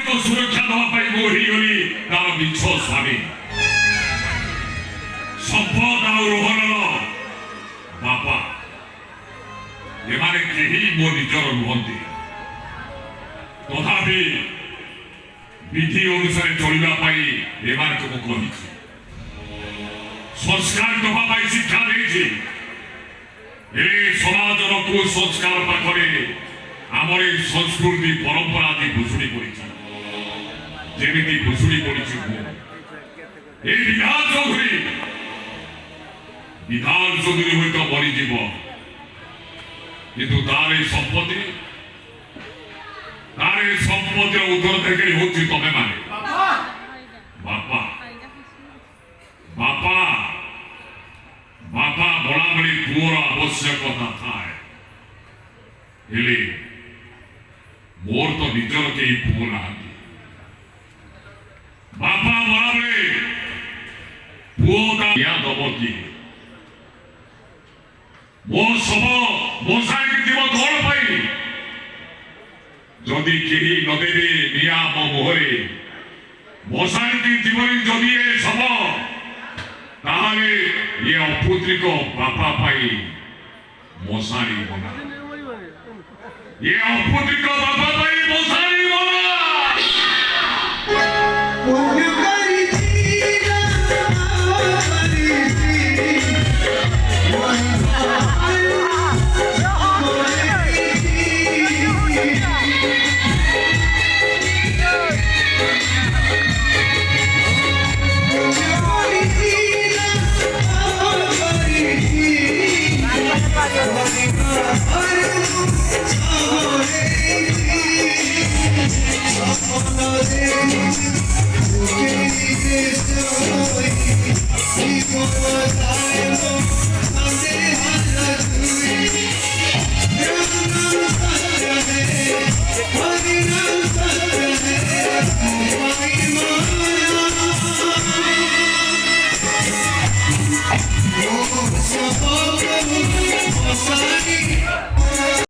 तो सुरक्षा दवा मोहरी गली तार मिछ स्वामी संपद रोहन बापा एमाने केही मो निजर नुहंती तथापि विधि अनुसार चलवा कही संस्कार दवा शिक्षा दे समाजर कुसंस्कार पाखरे आमर संस्कृति परंपरा आदि भुशुड़ी पड़ी जमी भुशुड़ी पड़ी विधान चौधरी हूँ तो मरीज किंतु तारे संपत्ति उत्तराधिकारी हूँ तमें माने बापा बापा बापा बड़ा बड़ी पुअर आवश्यकता थाए मोर तो निजर के पुओ ना बापा बड़ा बड़े पुओ या दब कि मो सब मशाणी जीव कौन पाई जदि केही नदेवे निया मो मुहरे मशाणी जीवन जदि ए सब ताहले ये अपुत्रिक बापा पाई मशाणी बना ये अपुत्रिक बापा पाई मशाणी बना Keep on